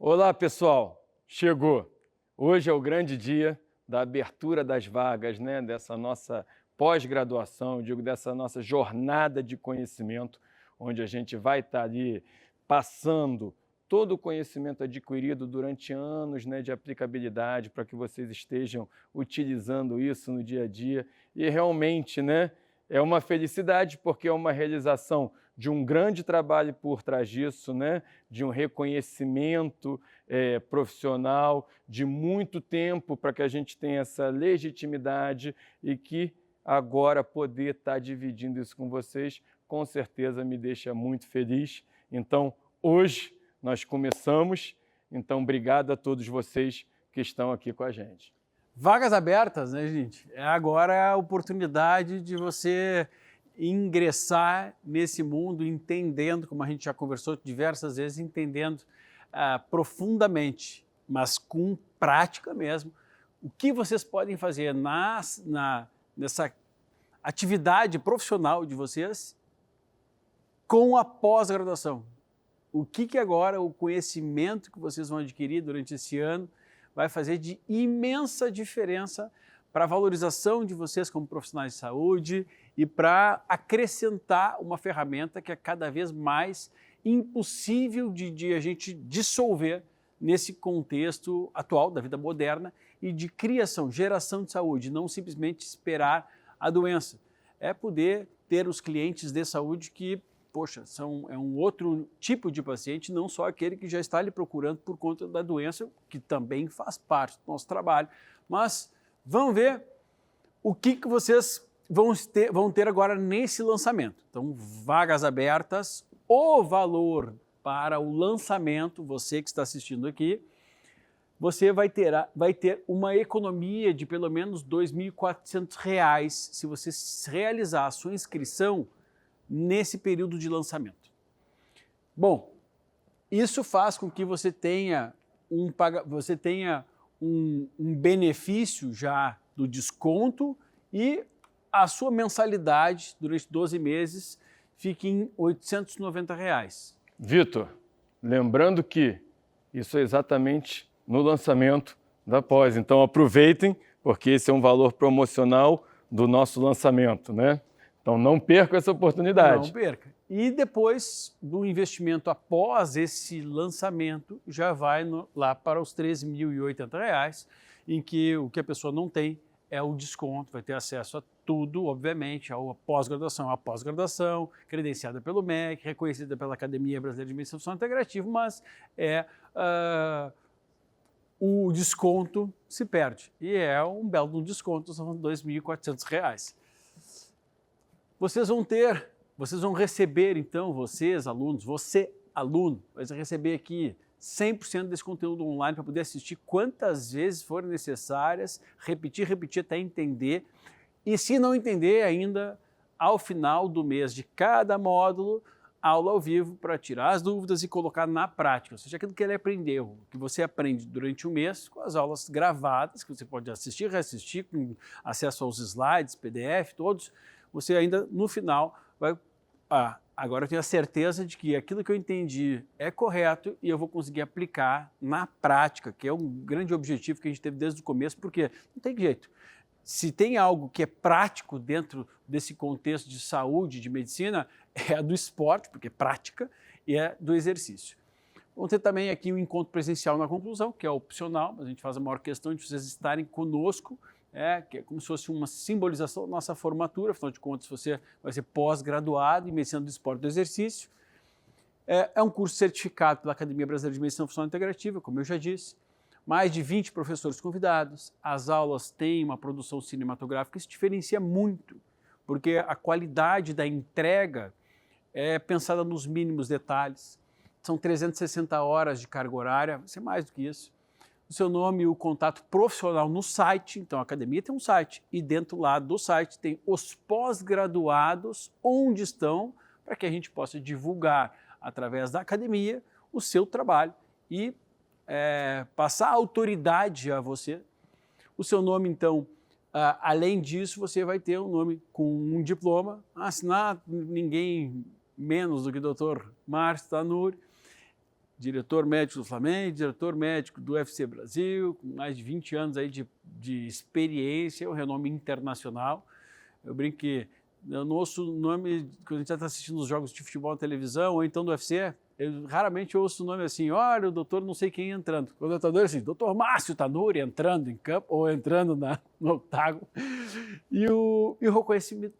Olá, pessoal! Chegou! Hoje é o grande dia da abertura das vagas, né? Dessa nossa pós-graduação, digo, dessa nossa jornada de conhecimento, onde a gente vai estar ali passando todo o conhecimento adquirido durante anos, né, de aplicabilidade, para que vocês estejam utilizando isso no dia a dia. E realmente, né, é uma felicidade, porque é uma realização de um grande trabalho por trás disso, né, de um reconhecimento profissional, de muito tempo para que a gente tenha essa legitimidade e que agora poder estar dividindo isso com vocês, com certeza me deixa muito feliz. Então, hoje nós começamos, então obrigado a todos vocês que estão aqui com a gente. Vagas abertas, né, gente? Agora é a oportunidade de você ingressar nesse mundo entendendo, como a gente já conversou diversas vezes, entendendo profundamente, mas com prática mesmo, o que vocês podem fazer nessa atividade profissional de vocês com a pós-graduação. O que agora o conhecimento que vocês vão adquirir durante esse ano vai fazer de imensa diferença para a valorização de vocês como profissionais de saúde e para acrescentar uma ferramenta que é cada vez mais impossível de a gente dissolver nesse contexto atual da vida moderna e de criação, geração de saúde, não simplesmente esperar a doença. É poder ter os clientes de saúde que, poxa, é um outro tipo de paciente, não só aquele que já está lhe procurando por conta da doença, que também faz parte do nosso trabalho. Mas vamos ver o que vocês vão ter agora nesse lançamento. Então, vagas abertas, o valor para o lançamento, você que está assistindo aqui, você vai ter uma economia de pelo menos R$ 2.400 se você realizar a sua inscrição nesse período de lançamento. Bom, isso faz com que você tenha um benefício já do desconto e a sua mensalidade durante 12 meses fique em R$ 890. Vitor, lembrando que isso é exatamente no lançamento da pós, então aproveitem, porque esse é um valor promocional do nosso lançamento, né? Então não perca essa oportunidade. Não perca. E depois do investimento após esse lançamento, já vai lá para os R$ 13.080, em que o que a pessoa não tem é o desconto, vai ter acesso a tudo, obviamente, a pós-graduação, credenciada pelo MEC, reconhecida pela Academia Brasileira de Medicina Funcional Integrativa, mas o desconto se perde. E é um belo desconto, são R$ 2.400. Vocês vão receber, então, vocês, alunos, você, aluno, vai receber aqui 100% desse conteúdo online para poder assistir quantas vezes forem necessárias, repetir até entender. E se não entender ainda, ao final do mês de cada módulo, aula ao vivo para tirar as dúvidas e colocar na prática. Ou seja, aquilo que ele aprendeu, que você aprende durante um mês, com as aulas gravadas, que você pode assistir, reassistir, com acesso aos slides, PDF, todos, você ainda, no final, vai... agora eu tenho a certeza de que aquilo que eu entendi é correto e eu vou conseguir aplicar na prática, que é um grande objetivo que a gente teve desde o começo, porque não tem jeito. Se tem algo que é prático dentro desse contexto de saúde, de medicina, é a do esporte, porque é prática, e é do exercício. Vamos ter também aqui um encontro presencial na conclusão, que é opcional, mas a gente faz a maior questão de vocês estarem conosco, que é como se fosse uma simbolização da nossa formatura, afinal de contas você vai ser pós-graduado em Medicina do Esporte e do Exercício. É um curso certificado pela Academia Brasileira de Medicina Funcional Integrativa, como eu já disse, mais de 20 professores convidados, as aulas têm uma produção cinematográfica, isso diferencia muito, porque a qualidade da entrega é pensada nos mínimos detalhes, são 360 horas de carga horária, vai ser mais do que isso. O seu nome e o contato profissional no site, então a academia tem um site e dentro lá do site tem os pós-graduados onde estão para que a gente possa divulgar através da academia o seu trabalho e passar autoridade a você. O seu nome, então, além disso, você vai ter um nome com um diploma, assinar ninguém menos do que o Dr. Márcio Tanuri, diretor médico do Flamengo, diretor médico do UFC Brasil, com mais de 20 anos aí de experiência, um renome internacional. Eu brinco que eu não ouço o nome, quando a gente está assistindo os jogos de futebol na televisão, ou então do UFC, eu raramente ouço o nome assim, olha, o doutor não sei quem entrando. O lutador assim, doutor Márcio Tanuri entrando em campo, ou entrando no octágono. E o reconhecido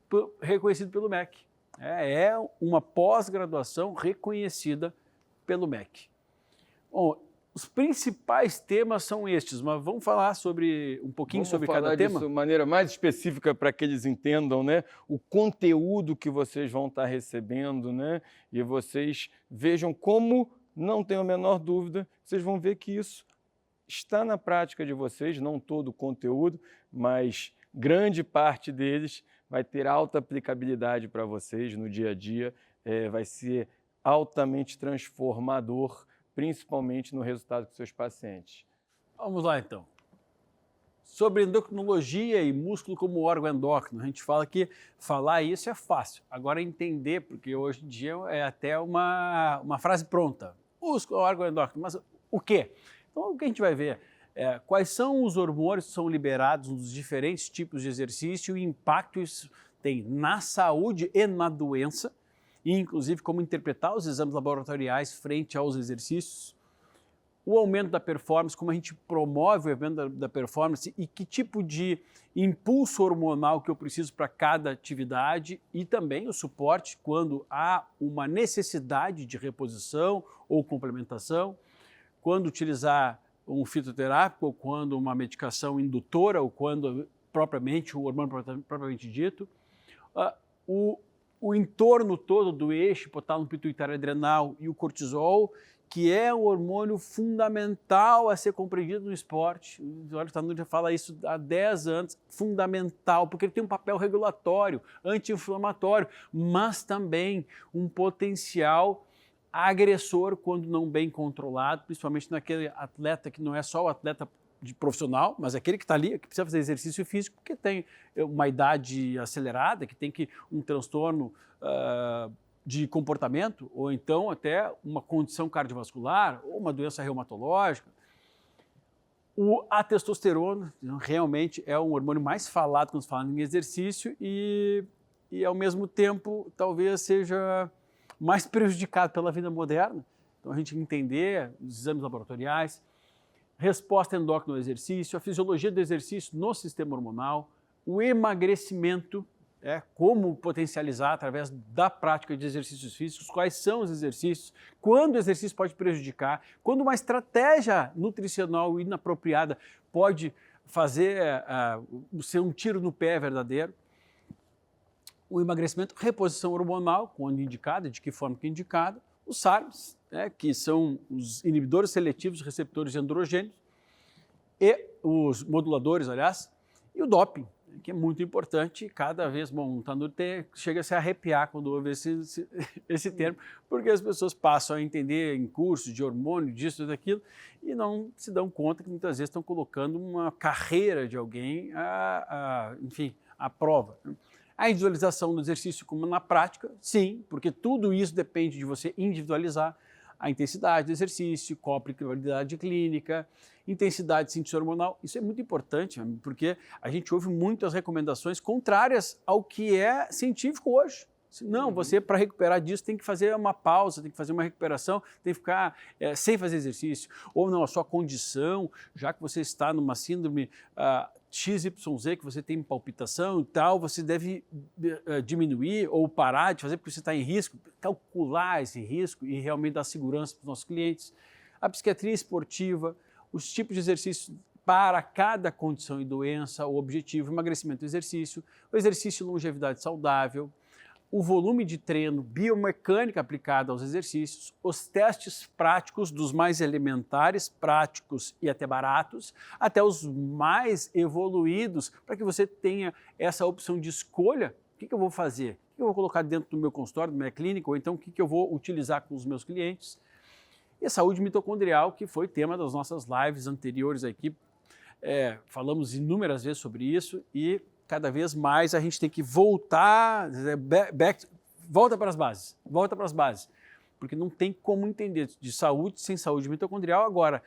pelo MEC. É uma pós-graduação reconhecida pelo MEC. Bom, os principais temas são estes, mas vamos falar um pouquinho sobre cada tema? Vamos falar de maneira mais específica para que eles entendam, né, o conteúdo que vocês vão estar recebendo, né, e vocês vejam como, não tenho a menor dúvida, vocês vão ver que isso está na prática de vocês, não todo o conteúdo, mas grande parte deles vai ter alta aplicabilidade para vocês no dia a dia, vai ser altamente transformador, principalmente no resultado com seus pacientes. Vamos lá, então. Sobre endocrinologia e músculo como órgão endócrino, a gente fala que falar isso é fácil. Agora entender, porque hoje em dia é até uma frase pronta. Músculo, órgão endócrino, mas o quê? Então, o que a gente vai ver é quais são os hormônios que são liberados nos diferentes tipos de exercício e o impacto isso tem na saúde e na doença, e inclusive como interpretar os exames laboratoriais frente aos exercícios, o aumento da performance, como a gente promove o aumento da performance e que tipo de impulso hormonal que eu preciso para cada atividade e também o suporte quando há uma necessidade de reposição ou complementação, quando utilizar um fitoterápico ou quando uma medicação indutora ou quando propriamente o hormônio propriamente dito, o entorno todo do eixo hipotálamo pituitário adrenal e o cortisol, que é um hormônio fundamental a ser compreendido no esporte. O Dr. Tanuri já fala isso há 10 anos, fundamental, porque ele tem um papel regulatório, anti-inflamatório, mas também um potencial agressor quando não bem controlado, principalmente naquele atleta que não é só o atleta de profissional, mas aquele que está ali, que precisa fazer exercício físico, porque tem uma idade acelerada, que tem um transtorno de comportamento, ou então até uma condição cardiovascular, ou uma doença reumatológica. A testosterona realmente é um hormônio mais falado quando se fala em exercício e ao mesmo tempo talvez seja mais prejudicado pela vida moderna. Então a gente entender os exames laboratoriais, resposta endócrina ao exercício, a fisiologia do exercício no sistema hormonal, o emagrecimento, como potencializar através da prática de exercícios físicos, quais são os exercícios, quando o exercício pode prejudicar, quando uma estratégia nutricional inapropriada pode fazer ser um tiro no pé verdadeiro. O emagrecimento, reposição hormonal, quando indicada, de que forma que é indicada, os SARMs, que são os inibidores seletivos de receptores androgênios, e os moduladores, aliás, e o doping, que é muito importante, e cada vez, o Tanuri chega a se arrepiar quando ouve esse termo, porque as pessoas passam a entender em cursos de hormônio, disso e daquilo, e não se dão conta que muitas vezes estão colocando uma carreira de alguém à prova. A individualização do exercício como na prática, sim, porque tudo isso depende de você individualizar a intensidade do exercício, qual a aplicabilidade clínica, intensidade de síntese hormonal. Isso é muito importante, porque a gente ouve muitas recomendações contrárias ao que é científico hoje. Não, você para recuperar disso tem que fazer uma pausa, tem que fazer uma recuperação, tem que ficar sem fazer exercício. Ou não, a sua condição, já que você está numa síndrome XYZ, que você tem palpitação e tal, você deve diminuir ou parar de fazer porque você está em risco, calcular esse risco e realmente dar segurança para os nossos clientes. A psiquiatria esportiva, os tipos de exercícios para cada condição e doença, o objetivo, emagrecimento do exercício, o exercício e longevidade saudável, o volume de treino, biomecânica aplicada aos exercícios, os testes práticos dos mais elementares, práticos e até baratos, até os mais evoluídos, para que você tenha essa opção de escolha. O que eu vou fazer? O que eu vou colocar dentro do meu consultório, da minha clínica, ou então o que eu vou utilizar com os meus clientes? E a saúde mitocondrial, que foi tema das nossas lives anteriores aqui. Falamos inúmeras vezes sobre isso e cada vez mais a gente tem que voltar, volta para as bases. porque não tem como entender de saúde sem saúde mitocondrial. Agora,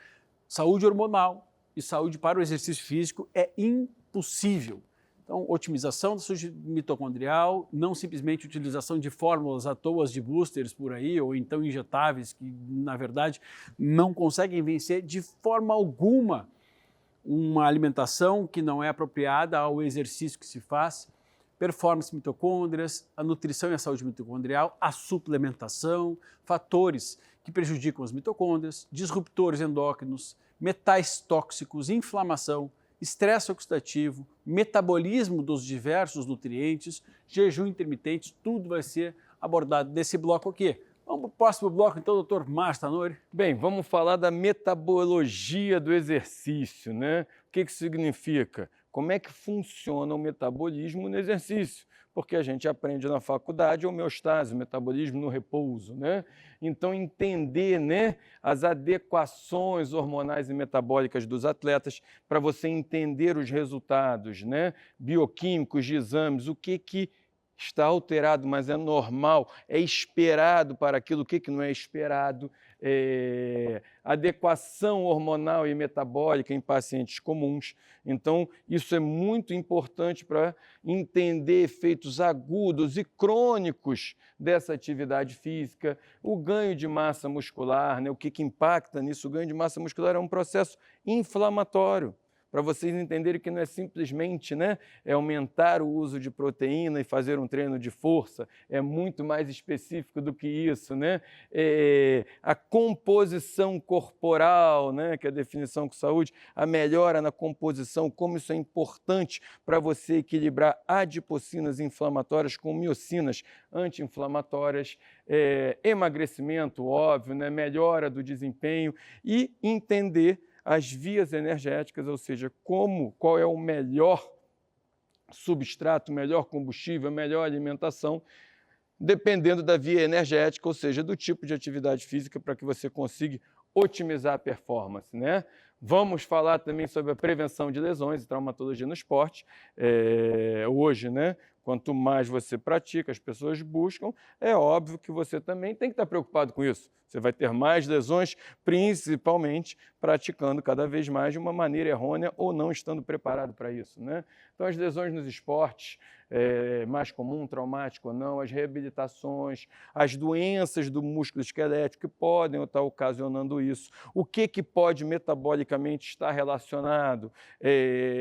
saúde hormonal e saúde para o exercício físico é impossível. Então, otimização da saúde mitocondrial, não simplesmente utilização de fórmulas à toa de boosters por aí, ou então injetáveis que, na verdade, não conseguem vencer de forma alguma uma alimentação que não é apropriada ao exercício que se faz, performance mitocôndrias, a nutrição e a saúde mitocondrial, a suplementação, fatores que prejudicam as mitocôndrias, disruptores endócrinos, metais tóxicos, inflamação, estresse oxidativo, metabolismo dos diversos nutrientes, jejum intermitente, tudo vai ser abordado nesse bloco aqui. Vamos para o próximo bloco, então, doutor Márcio Tanuri. Bem, vamos falar da metabologia do exercício, né? O que significa? Como é que funciona o metabolismo no exercício? Porque a gente aprende na faculdade a homeostase, o metabolismo no repouso, né? Então, entender, né, as adequações hormonais e metabólicas dos atletas para você entender os resultados, né, bioquímicos de exames, o que está alterado, mas é normal, é esperado para aquilo, o que não é esperado, adequação hormonal e metabólica em pacientes comuns. Então, isso é muito importante para entender efeitos agudos e crônicos dessa atividade física, o ganho de massa muscular, né? O que impacta nisso? O ganho de massa muscular é um processo inflamatório. Para vocês entenderem que não é simplesmente, né, aumentar o uso de proteína e fazer um treino de força, é muito mais específico do que isso, né? A composição corporal, né, que é a definição com saúde, a melhora na composição, como isso é importante para você equilibrar adipocinas inflamatórias com miocinas anti-inflamatórias, emagrecimento, óbvio, né, melhora do desempenho e entender as vias energéticas, ou seja, qual é o melhor substrato, melhor combustível, melhor alimentação, dependendo da via energética, ou seja, do tipo de atividade física para que você consiga otimizar a performance, né? Vamos falar também sobre a prevenção de lesões e traumatologia no esporte. Hoje, né? Quanto mais você pratica, as pessoas buscam, é óbvio que você também tem que estar preocupado com isso. Você vai ter mais lesões, principalmente praticando cada vez mais de uma maneira errônea ou não estando preparado para isso, né? Então, as lesões nos esportes, mais comum, traumático ou não, as reabilitações, as doenças do músculo esquelético que podem estar ocasionando isso, o que pode metabolicamente estar relacionado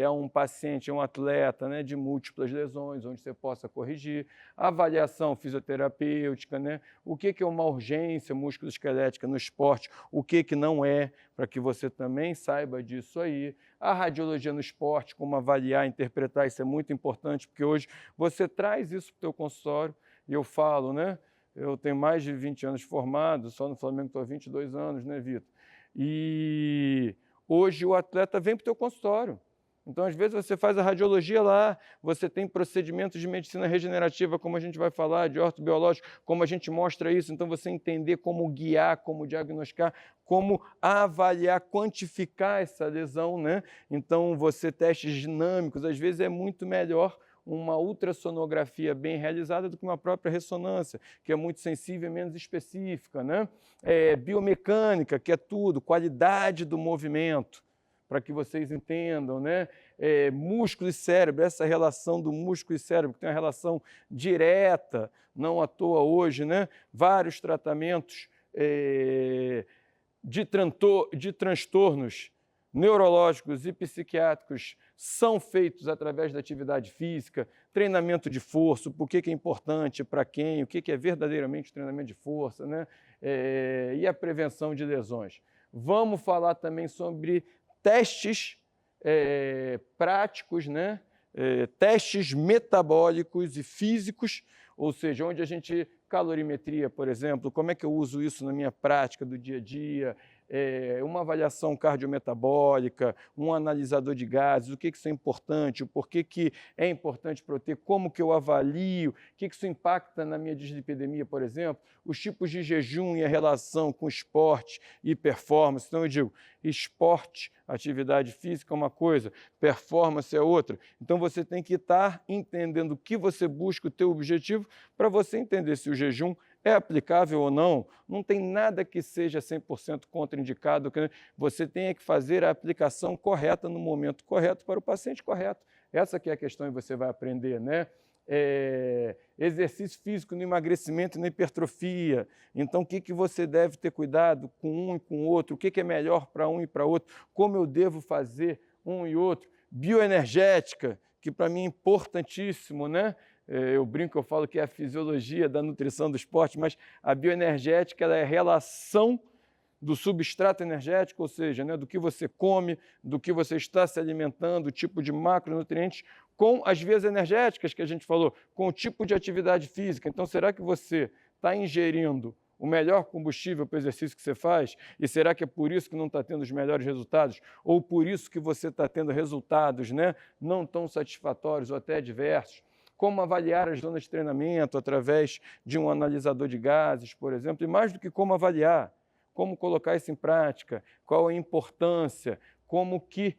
a um paciente, a um atleta, né, de múltiplas lesões, onde você possa corrigir, avaliação fisioterapêutica, né, o que é uma urgência músculo-esquelética no esporte, o que não é, para que você também saiba disso aí. A radiologia no esporte, como avaliar, interpretar, isso é muito importante, porque hoje você traz isso para o teu consultório, e eu falo, né? Eu tenho mais de 20 anos formado, só no Flamengo estou há 22 anos, né, Vitor? E hoje o atleta vem para o teu consultório. Então, às vezes, você faz a radiologia lá, você tem procedimentos de medicina regenerativa, como a gente vai falar, de ortobiológico, como a gente mostra isso. Então, você entender como guiar, como diagnosticar, como avaliar, quantificar essa lesão, né? Então, você testes dinâmicos, às vezes é muito melhor uma ultrassonografia bem realizada do que uma própria ressonância, que é muito sensível e menos específica, né? Biomecânica, que é tudo, qualidade do movimento, para que vocês entendam, né? Músculo e cérebro, essa relação do músculo e cérebro, que tem uma relação direta, não à toa hoje, né? Vários tratamentos de transtornos neurológicos e psiquiátricos são feitos através da atividade física, treinamento de força, por que é importante, para quem, o que é verdadeiramente treinamento de força, né? E a prevenção de lesões. Vamos falar também sobre testes práticos, né? Testes metabólicos e físicos, ou seja, onde a gente, calorimetria, por exemplo, como é que eu uso isso na minha prática do dia a dia, uma avaliação cardiometabólica, um analisador de gases, o que isso é importante, o porquê que é importante para eu ter, como que eu avalio, o que isso impacta na minha dislipidemia, por exemplo, os tipos de jejum e a relação com esporte e performance. Então, eu digo, esporte, atividade física é uma coisa, performance é outra. Então, você tem que estar entendendo o que você busca, o teu objetivo, para você entender se o jejum É aplicável ou não? Não tem nada que seja 100% contraindicado, que você tenha que fazer a aplicação correta no momento correto para o paciente correto. Essa que é a questão e você vai aprender, né? Exercício físico no emagrecimento e na hipertrofia. Então, o que você deve ter cuidado com um e com o outro? O que é melhor para um e para outro? Como eu devo fazer um e outro? Bioenergética, que para mim é importantíssimo, né? Eu brinco, eu falo que é a fisiologia da nutrição do esporte, mas a bioenergética ela é a relação do substrato energético, ou seja, né, do que você come, do que você está se alimentando, o tipo de macronutrientes, com as vias energéticas que a gente falou, com o tipo de atividade física. Então, será que você está ingerindo o melhor combustível para o exercício que você faz? E será que é por isso que não está tendo os melhores resultados? Ou por isso que você está tendo resultados, né, não tão satisfatórios ou até adversos? Como avaliar as zonas de treinamento através de um analisador de gases, por exemplo, e mais do que como avaliar, como colocar isso em prática, qual a importância, como que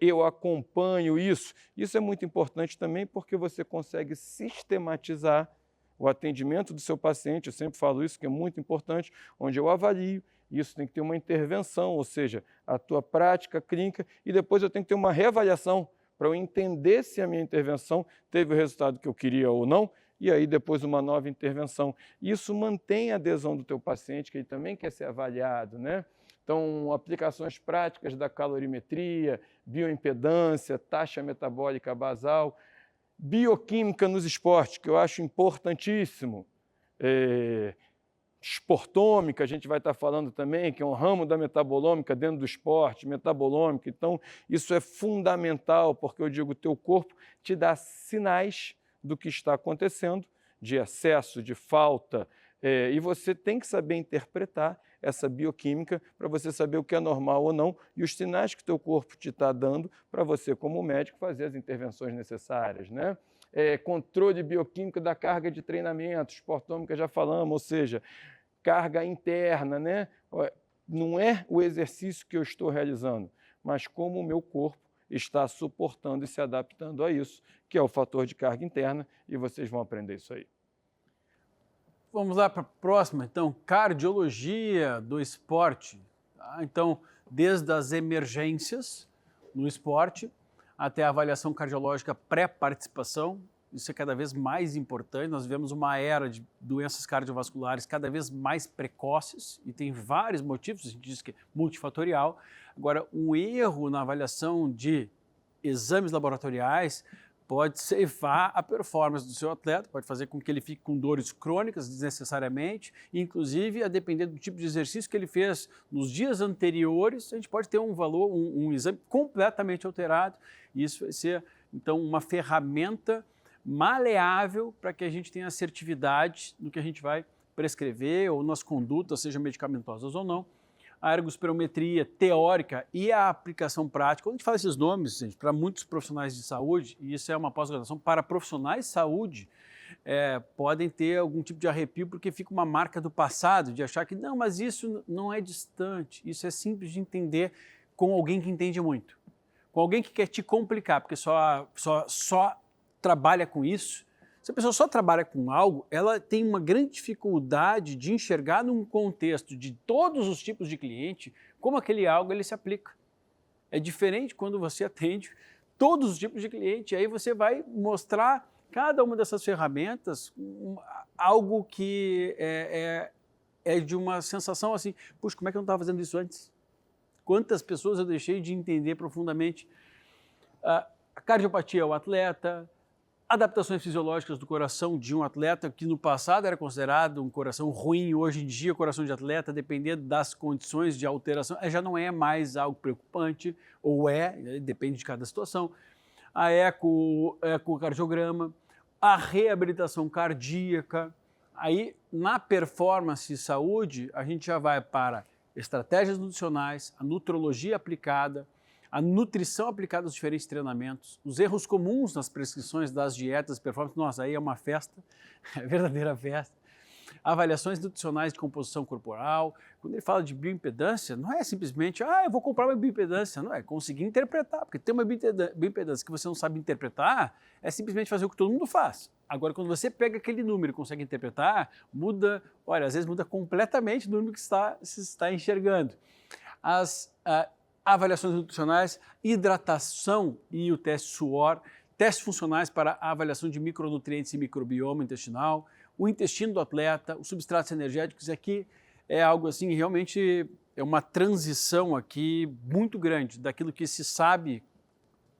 eu acompanho isso. Isso é muito importante também porque você consegue sistematizar o atendimento do seu paciente, eu sempre falo isso, que é muito importante, onde eu avalio, isso tem que ter uma intervenção, ou seja, a tua prática clínica, e depois eu tenho que ter uma reavaliação para eu entender se a minha intervenção teve o resultado que eu queria ou não, e aí depois uma nova intervenção. Isso mantém a adesão do teu paciente, que ele também quer ser avaliado, né? Então, aplicações práticas da calorimetria, bioimpedância, taxa metabólica basal, bioquímica nos esportes, que eu acho importantíssimo. Esportômica, a gente vai estar falando também, que é um ramo da metabolômica dentro do esporte, metabolômica. Então, isso é fundamental, porque eu digo, o teu corpo te dá sinais do que está acontecendo, de excesso, de falta, e você tem que saber interpretar essa bioquímica para você saber o que é normal ou não e os sinais que o teu corpo te está dando para você, como médico, fazer as intervenções necessárias, né? Controle bioquímico da carga de treinamento, esportômica já falamos, ou seja, carga interna, né? Não é o exercício que eu estou realizando, mas como o meu corpo está suportando e se adaptando a isso, que é o fator de carga interna, e vocês vão aprender isso aí. Vamos lá para a próxima, então, cardiologia do esporte. Tá? Então, desde as emergências no esporte até a avaliação cardiológica pré-participação, isso é cada vez mais importante. Nós vivemos uma era de doenças cardiovasculares cada vez mais precoces e tem vários motivos, a gente diz que é multifatorial. Agora, um erro na avaliação de exames laboratoriais pode ceifar a performance do seu atleta, pode fazer com que ele fique com dores crônicas desnecessariamente, inclusive a depender do tipo de exercício que ele fez nos dias anteriores, a gente pode ter um valor, um exame completamente alterado, e isso vai ser, então, uma ferramenta maleável para que a gente tenha assertividade no que a gente vai prescrever ou nas condutas, sejam medicamentosas ou não. A ergospirometria teórica e a aplicação prática. Quando a gente fala esses nomes, gente, para muitos profissionais de saúde, e isso é uma pós-graduação para profissionais de saúde, podem ter algum tipo de arrepio porque fica uma marca do passado, de achar que não, mas isso não é distante, isso é simples de entender com alguém que entende muito. Com alguém que quer te complicar, porque só trabalha com isso. Se a pessoa só trabalha com algo, ela tem uma grande dificuldade de enxergar num contexto de todos os tipos de cliente como aquele algo ele se aplica. É diferente quando você atende todos os tipos de cliente, aí você vai mostrar cada uma dessas ferramentas algo que é de uma sensação assim, puxa, como é que eu não estava fazendo isso antes? Quantas pessoas eu deixei de entender profundamente? A cardiopatia ao atleta, adaptações fisiológicas do coração de um atleta que no passado era considerado um coração ruim, hoje em dia o coração de atleta, dependendo das condições de alteração, já não é mais algo preocupante, ou depende de cada situação. A ecocardiograma, a reabilitação cardíaca. Aí, na performance e saúde, a gente já vai para estratégias nutricionais, a nutrologia aplicada, a nutrição aplicada aos diferentes treinamentos, os erros comuns nas prescrições das dietas, performance, nossa, aí é uma festa, é verdadeira festa. avaliações nutricionais de composição corporal. Quando ele fala de bioimpedância, não é simplesmente, eu vou comprar uma bioimpedância, não é conseguir interpretar, porque ter uma bioimpedância que você não sabe interpretar é simplesmente fazer o que todo mundo faz. Agora, quando você pega aquele número e consegue interpretar, muda, olha, às vezes muda completamente o número que se está enxergando. As avaliações nutricionais, hidratação e o teste suor, testes funcionais para a avaliação de micronutrientes e microbioma intestinal, o intestino do atleta, os substratos energéticos, aqui é algo assim, realmente é uma transição aqui muito grande daquilo que se sabe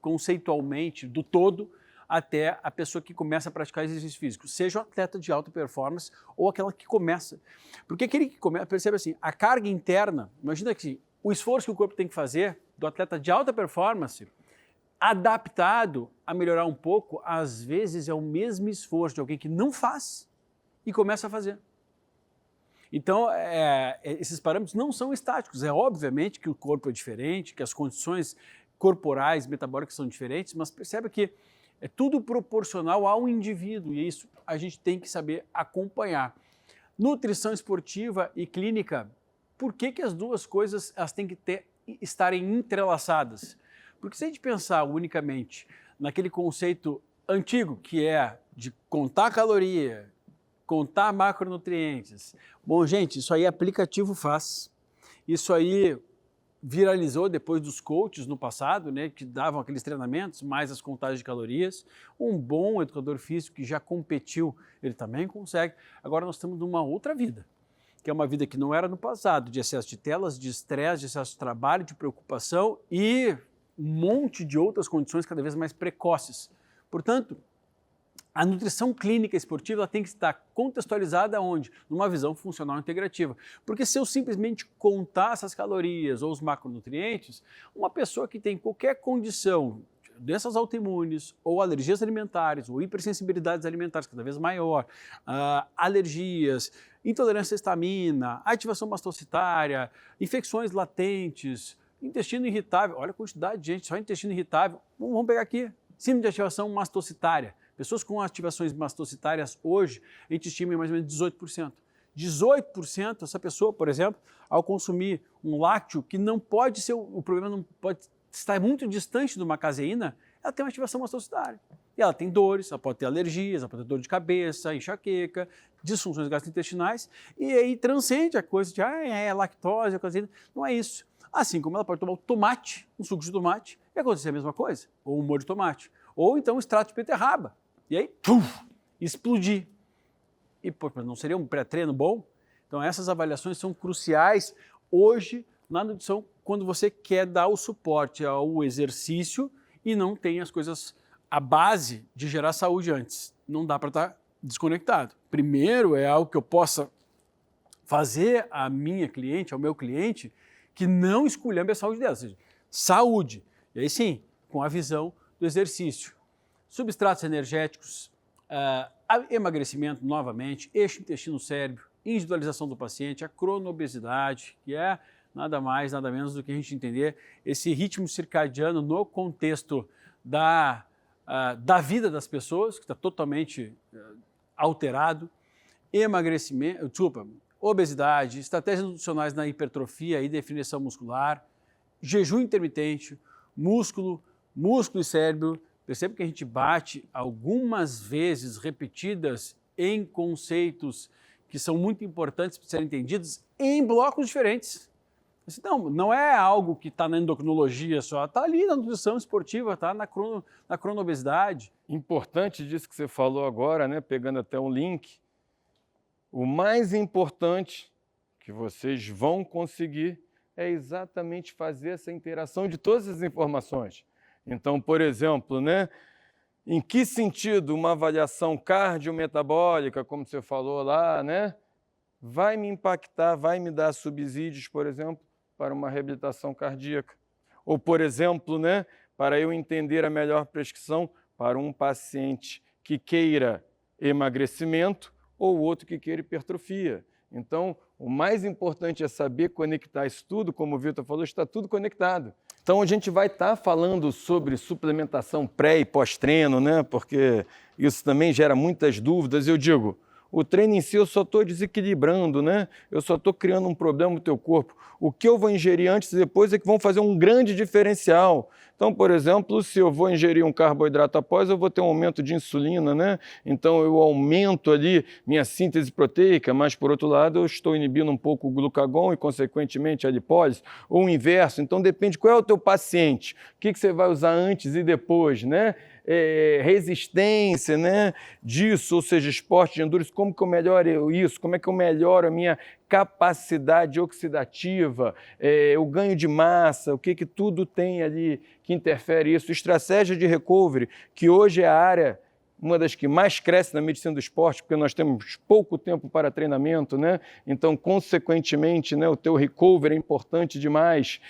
conceitualmente do todo até a pessoa que começa a praticar exercício físico, seja o atleta de alta performance ou aquela que começa. Porque aquele que começa, percebe assim, a carga interna, imagina que o esforço que o corpo tem que fazer do atleta de alta performance, adaptado a melhorar um pouco, às vezes é o mesmo esforço de alguém que não faz e começa a fazer. Então, esses parâmetros não são estáticos. É obviamente que o corpo é diferente, que as condições corporais, metabólicas são diferentes, mas percebe que é tudo proporcional ao indivíduo e isso a gente tem que saber acompanhar. Nutrição esportiva e clínica, por que as duas coisas elas têm que estarem entrelaçadas? Porque se a gente pensar unicamente naquele conceito antigo que é de contar caloria, contar macronutrientes, bom, gente, isso aí aplicativo faz. Isso aí viralizou depois dos coaches no passado, né, que davam aqueles treinamentos, mais as contagens de calorias. Um bom educador físico que já competiu, ele também consegue. Agora nós estamos numa outra vida, que é uma vida que não era no passado, de excesso de telas, de estresse, de excesso de trabalho, de preocupação e um monte de outras condições cada vez mais precoces. Portanto, a nutrição clínica esportiva ela tem que estar contextualizada onde? Numa visão funcional integrativa. Porque se eu simplesmente contar essas calorias ou os macronutrientes, uma pessoa que tem qualquer condição, doenças autoimunes ou alergias alimentares ou hipersensibilidades alimentares cada vez maior, alergias, intolerância à histamina, ativação mastocitária, infecções latentes, intestino irritável, olha a quantidade de gente, só intestino irritável, vamos pegar aqui, síndrome de ativação mastocitária. Pessoas com ativações mastocitárias hoje, a gente estima em mais ou menos 18%. 18%, essa pessoa, por exemplo, ao consumir um lácteo que não pode ser, o problema não pode estar muito distante de uma caseína, ela tem uma ativação mastocitária. E ela tem dores, ela pode ter alergias, ela pode ter dor de cabeça, enxaqueca, disfunções gastrointestinais, e aí transcende a coisa de, lactose, a caseína. Não é isso. Assim como ela pode tomar o tomate, um suco de tomate, e acontecer a mesma coisa, ou um molho de tomate, ou então um extrato de beterraba. E aí, explodir. E não seria um pré-treino bom? Então essas avaliações são cruciais hoje na nutrição quando você quer dar o suporte ao exercício e não tem as coisas, a base de gerar saúde antes. Não dá para estar desconectado. Primeiro é algo que eu possa fazer à minha cliente, ao meu cliente, que não esculhambe a saúde dela, ou seja, saúde. E aí sim, com a visão do exercício. Substratos energéticos, emagrecimento novamente, eixo intestino-cérebro, individualização do paciente, a cronobesidade, que é nada mais, nada menos do que a gente entender esse ritmo circadiano no contexto da vida das pessoas, que está totalmente alterado, obesidade, estratégias nutricionais na hipertrofia e definição muscular, jejum intermitente, músculo e cérebro. Percebe que a gente bate algumas vezes repetidas em conceitos que são muito importantes para serem entendidos em blocos diferentes. Não é algo que está na endocrinologia só, está ali na nutrição esportiva, está na cronobesidade. Importante disso que você falou agora, né? Pegando até um link, o mais importante que vocês vão conseguir é exatamente fazer essa interação de todas as informações. Então, por exemplo, né, em que sentido uma avaliação cardiometabólica, como você falou lá, né, vai me impactar, vai me dar subsídios, por exemplo, para uma reabilitação cardíaca? Ou, por exemplo, né, para eu entender a melhor prescrição para um paciente que queira emagrecimento ou outro que queira hipertrofia. Então, o mais importante é saber conectar isso tudo, como o Vitor falou, está tudo conectado. Então, a gente vai estar falando sobre suplementação pré e pós-treino, né? Porque isso também gera muitas dúvidas. Eu digo, O treino em si eu só estou desequilibrando, né? Eu só estou criando um problema no teu corpo. O que eu vou ingerir antes e depois é que vão fazer um grande diferencial. Então, por exemplo, se eu vou ingerir um carboidrato após, eu vou ter um aumento de insulina, né? Então eu aumento ali minha síntese proteica, mas por outro lado eu estou inibindo um pouco o glucagon e consequentemente a lipólise, ou o inverso. Então depende qual é o teu paciente, o que você vai usar antes e depois, né? Resistência, né, disso, ou seja, esporte de endurance, como que eu melhoro isso, como é que eu melhoro a minha capacidade oxidativa, o ganho de massa, o que tudo tem ali que interfere isso, estratégia de recovery, que hoje é a área uma das que mais cresce na medicina do esporte, porque nós temos pouco tempo para treinamento, né? Então, consequentemente, né, o teu recovery é importante demais.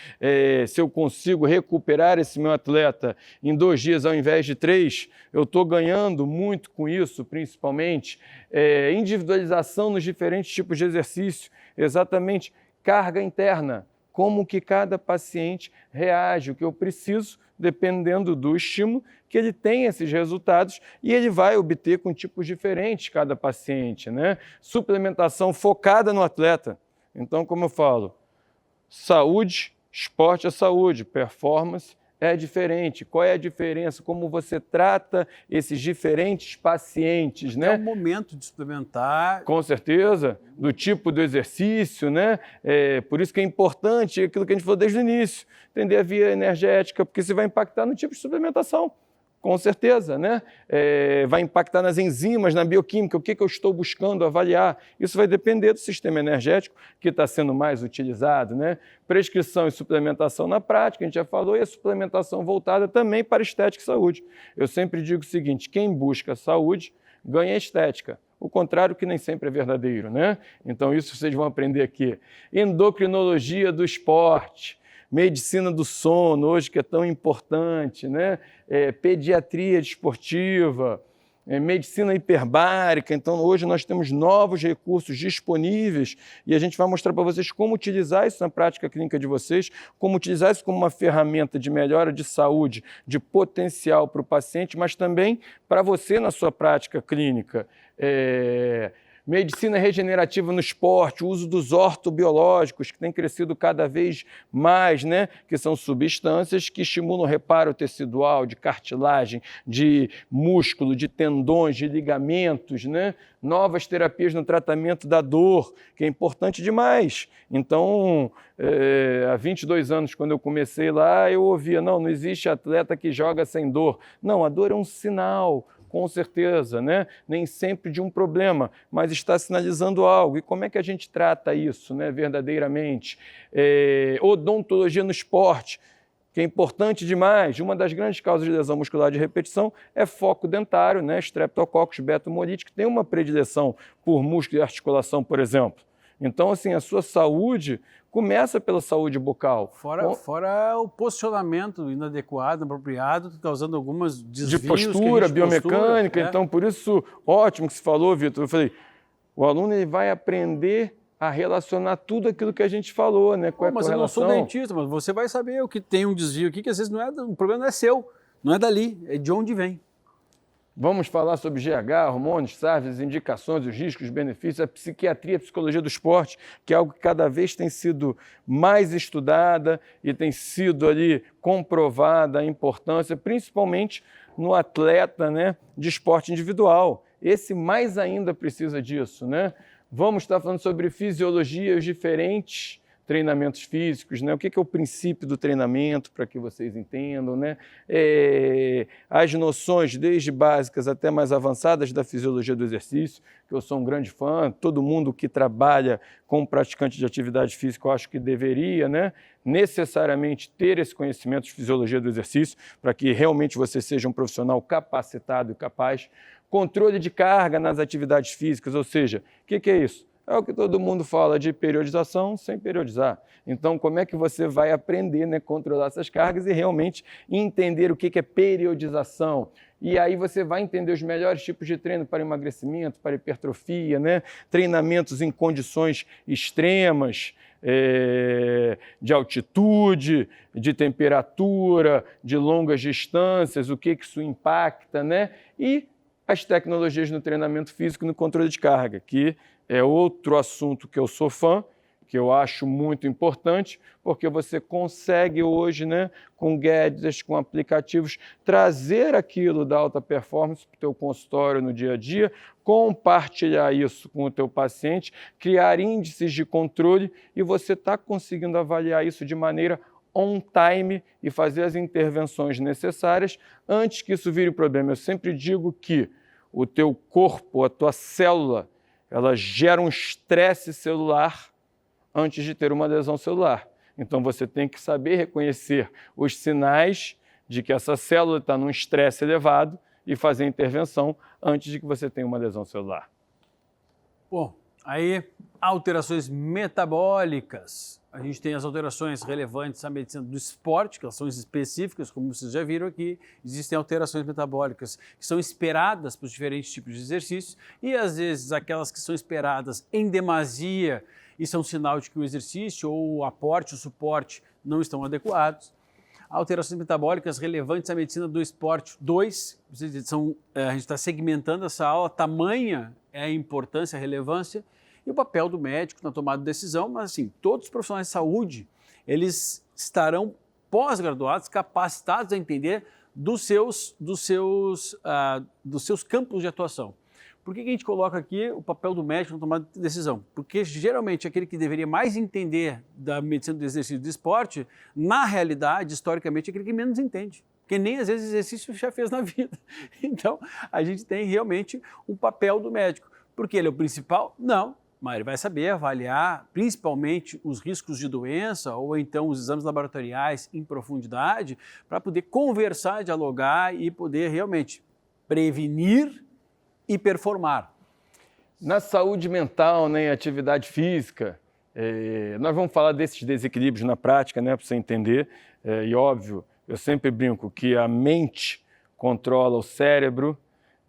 Se eu consigo recuperar esse meu atleta em 2 dias ao invés de 3, eu estou ganhando muito com isso, principalmente. Individualização nos diferentes tipos de exercício, exatamente carga interna, como que cada paciente reage, o que eu preciso, dependendo do estímulo, que ele tem esses resultados e ele vai obter com tipos diferentes cada paciente, né? Suplementação focada no atleta. Então, como eu falo, saúde, esporte é saúde, performance é diferente. Qual é a diferença? Como você trata esses diferentes pacientes, né? É o momento de suplementar. Com certeza, do tipo do exercício, né? Por isso que é importante aquilo que a gente falou desde o início, entender a via energética, porque isso vai impactar no tipo de suplementação. Com certeza, né? Vai impactar nas enzimas, na bioquímica, o que eu estou buscando avaliar. Isso vai depender do sistema energético que está sendo mais utilizado, né? Prescrição e suplementação na prática, a gente já falou, e a suplementação voltada também para estética e saúde. Eu sempre digo o seguinte, quem busca saúde ganha estética. O contrário que nem sempre é verdadeiro, né? Então isso vocês vão aprender aqui. Endocrinologia do esporte. Medicina do sono, hoje que é tão importante, né? Pediatria desportiva, medicina hiperbárica. Então, hoje nós temos novos recursos disponíveis e a gente vai mostrar para vocês como utilizar isso na prática clínica de vocês, como utilizar isso como uma ferramenta de melhora de saúde, de potencial para o paciente, mas também para você na sua prática clínica. Medicina regenerativa no esporte, o uso dos ortobiológicos, que tem crescido cada vez mais, né? Que são substâncias que estimulam o reparo tecidual, de cartilagem, de músculo, de tendões, de ligamentos, né? Novas terapias no tratamento da dor, que é importante demais. Então, há 22 anos, quando eu comecei lá, eu ouvia, não existe atleta que joga sem dor. Não, a dor é um sinal, com certeza, né? Nem sempre de um problema, mas está sinalizando algo. E como é que a gente trata isso, né, verdadeiramente? Odontologia no esporte, que é importante demais. Uma das grandes causas de lesão muscular de repetição é foco dentário, né? Streptococcus beta-humorite, que tem uma predileção por músculo e articulação, por exemplo. Então, assim, a sua saúde começa pela saúde bucal. Fora o posicionamento inadequado, inapropriado, causando algumas desvios. De postura, biomecânica. Então, por isso, ótimo que você falou, Vitor. Eu falei, o aluno ele vai aprender a relacionar tudo aquilo que a gente falou, né? Qual é a mas correlação? Eu não sou dentista, mas você vai saber o que tem um desvio aqui, que às vezes o problema não é seu, não é dali, é de onde vem. Vamos falar sobre GH, hormônios, SARVs, indicações, os riscos, os benefícios, a psiquiatria, a psicologia do esporte, que é algo que cada vez tem sido mais estudada e tem sido ali comprovada a importância, principalmente no atleta, né, de esporte individual. Esse mais ainda precisa disso, né? Vamos estar falando sobre fisiologia, os diferentes treinamentos físicos, né? O que é o princípio do treinamento, para que vocês entendam, né? As noções, desde básicas até mais avançadas da fisiologia do exercício, que eu sou um grande fã, todo mundo que trabalha com praticante de atividade física, eu acho que deveria, né, necessariamente ter esse conhecimento de fisiologia do exercício, para que realmente você seja um profissional capacitado e capaz. Controle de carga nas atividades físicas, ou seja, o que é isso? É o que todo mundo fala de periodização sem periodizar. Então, como é que você vai aprender, né, controlar essas cargas e realmente entender o que é periodização? E aí você vai entender os melhores tipos de treino para emagrecimento, para hipertrofia, né? Treinamentos em condições extremas, de altitude, de temperatura, de longas distâncias, o que isso impacta, né? E as tecnologias no treinamento físico e no controle de carga, que é outro assunto que eu sou fã, que eu acho muito importante, porque você consegue hoje, né, com gadgets, com aplicativos, trazer aquilo da alta performance para o teu consultório no dia a dia, compartilhar isso com o teu paciente, criar índices de controle e você está conseguindo avaliar isso de maneira on time e fazer as intervenções necessárias antes que isso vire problema. Eu sempre digo que o teu corpo, a tua célula, ela gera um estresse celular antes de ter uma lesão celular. Então, você tem que saber reconhecer os sinais de que essa célula está num estresse elevado e fazer a intervenção antes de que você tenha uma lesão celular. Bom, aí alterações metabólicas. A gente tem as alterações relevantes à medicina do esporte, que elas são específicas, como vocês já viram aqui. Existem alterações metabólicas que são esperadas para os diferentes tipos de exercícios e, às vezes, aquelas que são esperadas em demasia. Isso é um sinal de que o exercício ou o aporte, o suporte não estão adequados. Alterações metabólicas relevantes à medicina do esporte 2, a gente está segmentando essa aula, tamanha é a importância, a relevância e o papel do médico na tomada de decisão, mas assim, todos os profissionais de saúde, eles estarão pós-graduados, capacitados a entender dos seus campos de atuação. Por que a gente coloca aqui o papel do médico na tomada de decisão? Porque geralmente aquele que deveria mais entender da medicina do exercício e do esporte, na realidade, historicamente, é aquele que menos entende. Porque nem às vezes exercício já fez na vida. Então, a gente tem realmente um papel do médico. Porque ele é o principal? Não. Mas ele vai saber avaliar principalmente os riscos de doença ou então os exames laboratoriais em profundidade para poder conversar, dialogar e poder realmente prevenir e performar. Na saúde mental, né, em atividade física, nós vamos falar desses desequilíbrios na prática, né, para você entender. E óbvio, eu sempre brinco que a mente controla o cérebro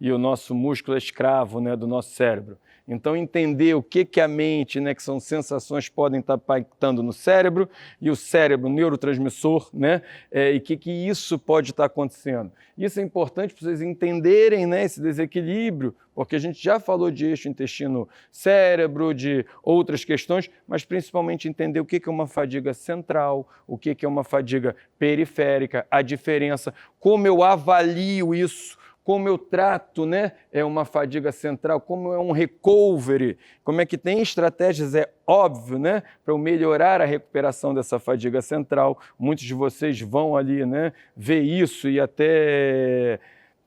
e o nosso músculo é escravo, né, do nosso cérebro. Então, entender o que é a mente, né, que são sensações que podem estar impactando no cérebro, e o cérebro, o neurotransmissor, né, e que isso pode estar acontecendo. Isso é importante para vocês entenderem, né, esse desequilíbrio, porque a gente já falou de eixo intestino-cérebro, de outras questões, mas principalmente entender o que é uma fadiga central, o que é uma fadiga periférica, a diferença, como eu avalio isso, como eu trato, né, uma fadiga central, como é um recovery, como é que tem estratégias, é óbvio, né, para eu melhorar a recuperação dessa fadiga central. Muitos de vocês vão ali, né, ver isso e até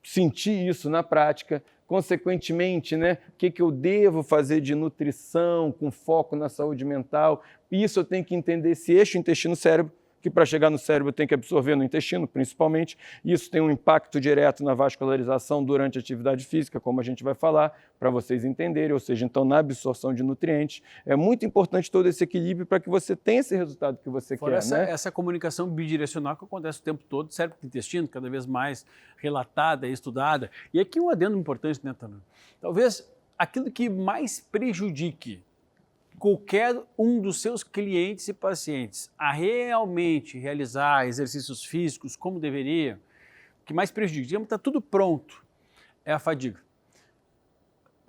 sentir isso na prática. Consequentemente, né, o que eu devo fazer de nutrição com foco na saúde mental? Isso eu tenho que entender esse eixo intestino-cérebro, que para chegar no cérebro tem que absorver no intestino, principalmente. Isso tem um impacto direto na vascularização durante a atividade física, como a gente vai falar, para vocês entenderem, ou seja, então na absorção de nutrientes. É muito importante todo esse equilíbrio para que você tenha esse resultado que você quer. Essa comunicação bidirecional que acontece o tempo todo, cérebro e intestino, cada vez mais relatada e estudada. E aqui um adendo importante, né, Tana? Talvez aquilo que mais prejudique qualquer um dos seus clientes e pacientes a realmente realizar exercícios físicos como deveria, o que mais prejudica, digamos, está tudo pronto, é a fadiga.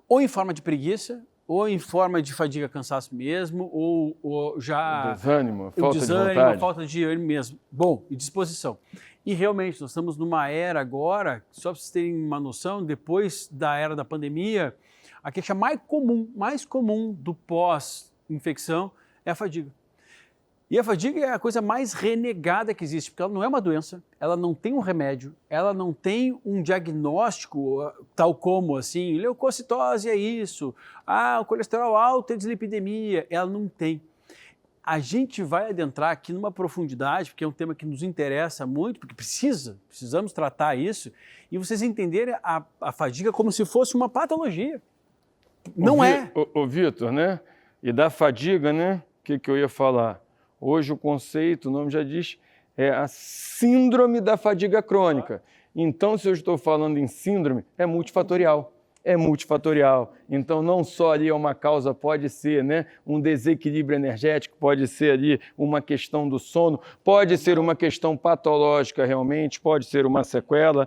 Ou em forma de preguiça, ou em forma de fadiga, cansaço mesmo, ou já... Desânimo, falta de vontade. Falta de ânimo mesmo. Bom, e disposição. E realmente, nós estamos numa era agora, só para vocês terem uma noção, depois da era da pandemia, a queixa mais comum do pós-infecção é a fadiga. E a fadiga é a coisa mais renegada que existe, porque ela não é uma doença, ela não tem um remédio, ela não tem um diagnóstico tal como assim, leucocitose é isso, o colesterol alto é dislipidemia, ela não tem. A gente vai adentrar aqui numa profundidade, porque é um tema que nos interessa muito, porque precisamos tratar isso, e vocês entenderem a fadiga como se fosse uma patologia. Não é. Ô Vitor, né? E da fadiga, né? O que eu ia falar? Hoje o conceito, o nome já diz, é a síndrome da fadiga crônica. Então, se eu estou falando em síndrome, é multifatorial. É multifatorial. Então, não só ali é uma causa, pode ser, né, um desequilíbrio energético, pode ser ali uma questão do sono, pode ser uma questão patológica realmente, pode ser uma sequela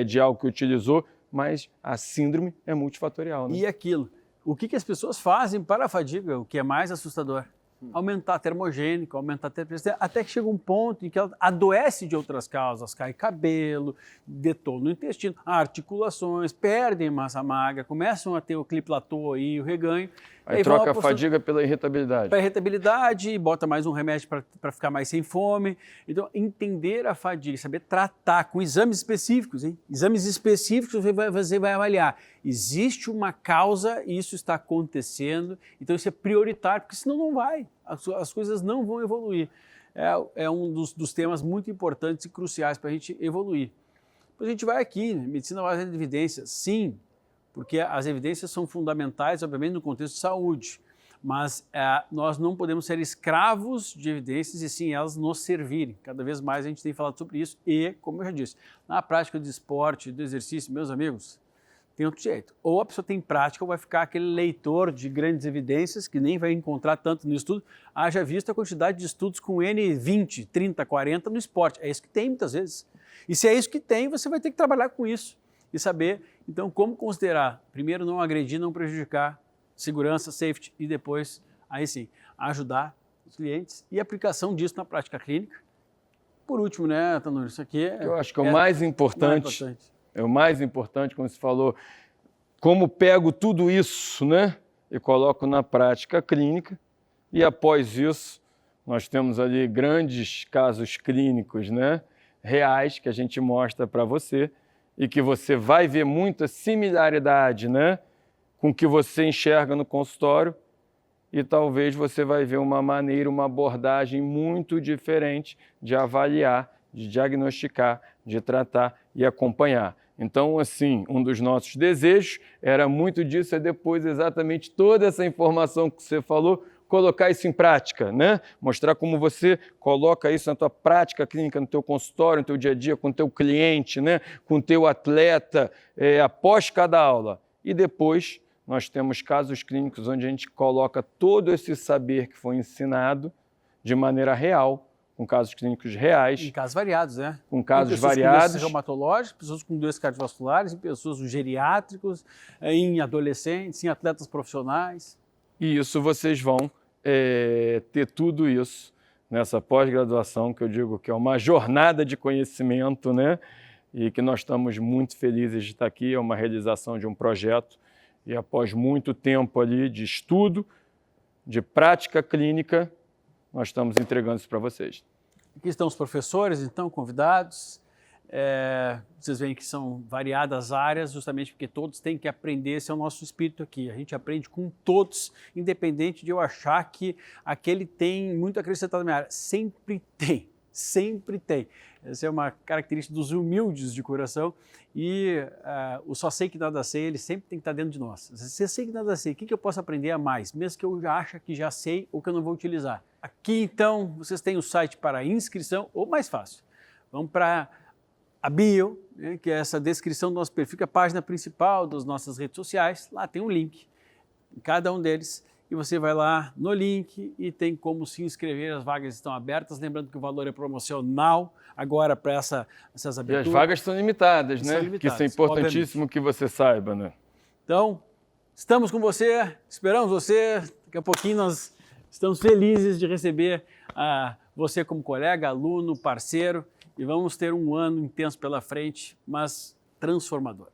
de algo que utilizou, mas a síndrome é multifatorial, né? E aquilo, o que as pessoas fazem para a fadiga, o que é mais assustador? Aumentar a termogênica, aumentar a temperatura, até que chega um ponto em que ela adoece de outras causas, cai cabelo, detona o intestino, articulações, perdem massa magra, começam a ter o cliplatô aí, o reganho. Aí troca a fadiga pela irritabilidade. Para irritabilidade, bota mais um remédio para ficar mais sem fome. Então, entender a fadiga, saber tratar com exames específicos, hein? Exames específicos você vai avaliar. Existe uma causa e isso está acontecendo, então isso é prioritário, porque senão não vai, as coisas não vão evoluir. É um dos temas muito importantes e cruciais para a gente evoluir. Depois a gente vai aqui, né? Medicina baseada em evidências, sim, porque as evidências são fundamentais, obviamente, no contexto de saúde, mas nós não podemos ser escravos de evidências e sim elas nos servirem. Cada vez mais a gente tem falado sobre isso e, como eu já disse, na prática do esporte, do exercício, meus amigos, tem outro jeito. Ou a pessoa tem prática ou vai ficar aquele leitor de grandes evidências que nem vai encontrar tanto no estudo. Haja visto a quantidade de estudos com N 20, 30, 40 no esporte. É isso que tem muitas vezes. E se é isso que tem, você vai ter que trabalhar com isso e saber, então, como considerar. Primeiro, não agredir, não prejudicar, segurança, safety e depois, aí sim, ajudar os clientes e aplicação disso na prática clínica. Por último, né, Tanuri, isso aqui eu acho que é o mais importante. É o mais importante, como você falou, como pego tudo isso, né, e coloco na prática clínica e após isso nós temos ali grandes casos clínicos, né, reais que a gente mostra para você e que você vai ver muita similaridade, né, com o que você enxerga no consultório e talvez você vai ver uma maneira, uma abordagem muito diferente de avaliar, de diagnosticar, de tratar e acompanhar. Então, assim, um dos nossos desejos era muito disso, é depois exatamente toda essa informação que você falou, colocar isso em prática, né? Mostrar como você coloca isso na tua prática clínica, no teu consultório, no teu dia a dia, com o teu cliente, né? Com o teu atleta, após cada aula. E depois nós temos casos clínicos onde a gente coloca todo esse saber que foi ensinado de maneira real, com casos clínicos reais. Em casos variados, né? Com casos variados. Com doenças reumatológicas, pessoas com doenças cardiovasculares, em pessoas geriátricos, em adolescentes, em atletas profissionais. E isso vocês vão ter tudo isso nessa pós-graduação, que eu digo que é uma jornada de conhecimento, né? E que nós estamos muito felizes de estar aqui, é uma realização de um projeto. E após muito tempo ali de estudo, de prática clínica, nós estamos entregando isso para vocês. Aqui estão os professores, então, convidados. Vocês veem que são variadas áreas, justamente porque todos têm que aprender, esse é o nosso espírito aqui. A gente aprende com todos, independente de eu achar que aquele tem muito acrescentado na minha área. Sempre tem, sempre tem. Essa é uma característica dos humildes de coração e o só sei que nada sei, ele sempre tem que estar dentro de nós. Se eu sei que nada sei, o que eu posso aprender a mais, mesmo que eu já ache que já sei ou que eu não vou utilizar? Aqui, então, vocês têm o site para inscrição, ou mais fácil, vamos para a bio, né, que é essa descrição do nosso perfil, que é a página principal das nossas redes sociais, lá tem um link em cada um deles, e você vai lá no link e tem como se inscrever, as vagas estão abertas, lembrando que o valor é promocional agora para essas aberturas. E as vagas são limitadas, né? São limitadas, que isso é importantíssimo obviamente. Que você saiba, né? Então, estamos com você, esperamos você, daqui a pouquinho nós estamos felizes de receber você como colega, aluno, parceiro, e vamos ter um ano intenso pela frente, mas transformador.